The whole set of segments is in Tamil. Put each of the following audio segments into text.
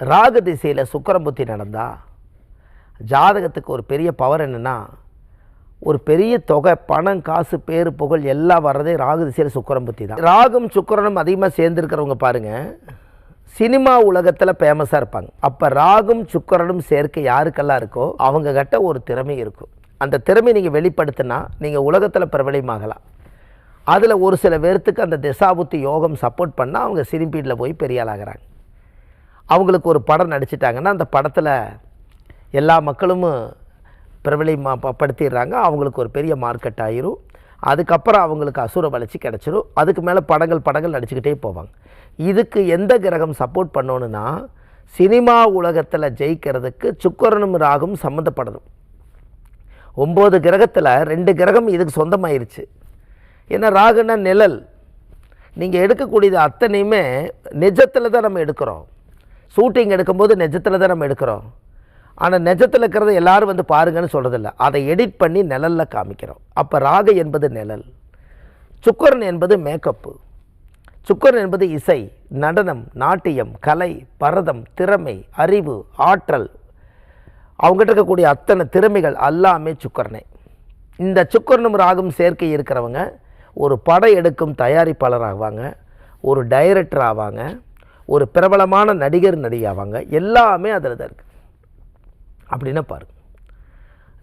ராகு திசையில் சுக்கிரன் புத்தி நடந்தா ஜாதகத்துக்கு ஒரு பெரிய பவர் என்னென்னா, ஒரு பெரிய தொகை பணம் காசு பேரு புகழ் எல்லாம் வர்றதே ராகு திசையில் சுக்கிரன் புத்தி தான். ராகும் சுக்கிரனும் அதிகமாக சேர்ந்துருக்கிறவங்க பாருங்கள், சினிமா உலகத்தில் ஃபேமஸாக இருப்பாங்க. அப்போ ராகும் சுக்கிரனும் சேர்க்கை யாருக்கெல்லாம் இருக்கோ அவங்க கிட்ட ஒரு திறமை இருக்கும். அந்த திறமை நீங்கள் வெளிப்படுத்தினா நீங்கள் உலகத்தில் பிரபலமாகலாம். அதில் ஒரு சில பேர்த்துக்கு அந்த திசாபுத்தி யோகம் சப்போர்ட் பண்ணால் அவங்க சினிபீடில் போய் பெரிய ஆளாகிறாங்க. அவங்களுக்கு ஒரு படம் நடிச்சிட்டாங்கன்னா அந்த படத்தில் எல்லா மக்களும் பிரபலப்படுத்திடுறாங்க. அவங்களுக்கு ஒரு பெரிய மார்க்கெட் ஆயிரும். அதுக்கப்புறம் அவங்களுக்கு அசுர வளர்ச்சி கிடச்சிரும். அதுக்கு மேலே படங்கள் நடிச்சுக்கிட்டே போவாங்க. இதுக்கு எந்த கிரகம் சப்போர்ட் பண்ணணுன்னா, சினிமா உலகத்தில் ஜெயிக்கிறதுக்கு சுக்கிரனும் ராகும் சம்மந்தப்படணும். 9 கிரகத்தில் 2 கிரகம் இதுக்கு சொந்தமாயிருச்சு. ஏன்னா ராகுன்னா நிழல். நீங்கள் எடுக்கக்கூடியது அத்தனையுமே நிஜத்தில் தான் நம்ம எடுக்கிறோம். ஷூட்டிங் எடுக்கும்போது நிஜத்தில் தான் நம்ம எடுக்கிறோம். ஆனால் நிஜத்தில் இருக்கிறத எல்லோரும் வந்து பாருங்கன்னு சொல்கிறதில்ல, அதை எடிட் பண்ணி நிழலில் காமிக்கிறோம். அப்போ ராகு என்பது நிழல், சுக்கிரன் என்பது மேக்கப்பு, சுக்கிரன் என்பது இசை, நடனம், நாட்டியம், கலை, பரதம், திறமை, அறிவு, ஆற்றல், அவங்ககிட்ட இருக்கக்கூடிய அத்தனை திறமைகள் எல்லாமே சுக்கிரனே. இந்த சுக்கிரனும் ராகும் சேர்க்கை இருக்கிறவங்க ஒரு படம் எடுக்கும் தயாரிப்பாளர் ஆவாங்க, ஒரு டைரக்டர் ஆவாங்க, ஒரு பிரபலமான நடிகர் நடிகை ஆவாங்க. எல்லாமே அதில் தான் இருக்குது. அப்படின்னா பாருங்க,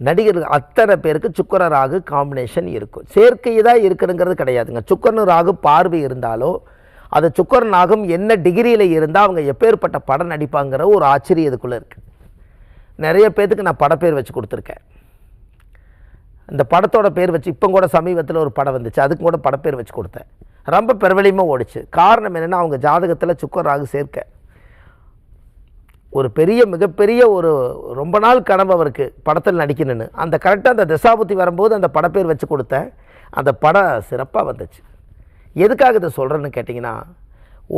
நடிகர்கள் அத்தனை பேருக்கு சுக்கிர ராகு காம்பினேஷன் இருக்கும். சேர்க்கை தான் இருக்குதுங்கிறது கிடையாதுங்க. சுக்கிரன் ராகு பார்வை இருந்தாலோ அது சுக்கிரன் ராகும் என்ன டிகிரியில் இருந்தால் அவங்க எப்பேற்பட்ட படம் நடிப்பாங்கிற ஒரு ஆச்சரியம் இதுக்குள்ளே இருக்குது. நிறைய பேர்த்துக்கு நான் படப்பேர் வச்சு கொடுத்துருக்கேன். இந்த படத்தோட பேர் வச்சு இப்போ கூட சமீபத்தில் ஒரு படம் வந்துச்சு, அதுக்கு கூட படப்பேர் வச்சு கொடுத்தேன். ரொம்ப பிரபலியமாக ஓடிச்சு. காரணம் என்னென்னா, அவங்க ஜாதகத்தில் சுக்கிர ராகு சேர்க்க ஒரு மிகப்பெரிய ரொம்ப நாள் கனவு அவருக்கு படத்தில் நடிக்கணும்னு. அந்த கரெக்டாக அந்த திசாபுத்தி வரும்போது அந்த படப்பேர் வச்சு கொடுத்தேன். அந்த படம் சிறப்பாக வந்துச்சு. எதுக்காக இதை சொல்கிறேன்னு கேட்டிங்கன்னா,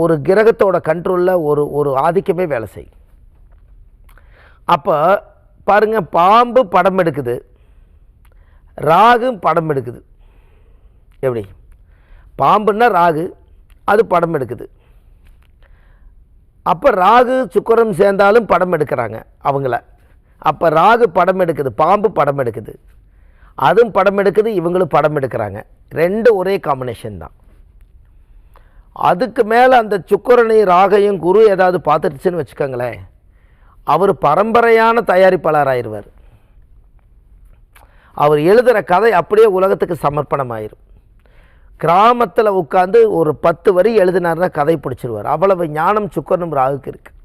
ஒரு கிரகத்தோட கண்ட்ரோலில் ஒரு ஆதிக்கமே வேலை செய்யும். அப்போ பாருங்கள், பாம்பு படம் எடுக்குது, ராகு படம் எடுக்குது. எப்படி? பாம்புன்னா ராகு, அது படம் எடுக்குது. அப்போ ராகு சுக்கிரன் சேர்ந்தாலும் படம் எடுக்கிறாங்க அவங்கள. அப்போ ராகு படம் எடுக்குது, பாம்பு படம் எடுக்குது, அதுவும் படம் எடுக்குது, இவங்களும் படம் எடுக்கிறாங்க. 2 ஒரே காம்பினேஷன் தான். அதுக்கு மேலே அந்த சுக்கிரனையும் ராகையும் குரு ஏதாவது பார்த்துட்டுச்சுன்னு வச்சுக்கோங்களேன், அவர் பரம்பரையான தயாரிப்பாளர் ஆயிடுவார். அவர் எழுதுகிற கதை அப்படியே உலகத்துக்கு சமர்ப்பணமாயிரும். கிராமத்தில் உட்காந்து ஒரு 10 வரி எழுதினார்னா கதை பிடிச்சிருவார். அவ்வளவு ஞானம் சுக்கிரனும் ராகுக்கு இருக்குது.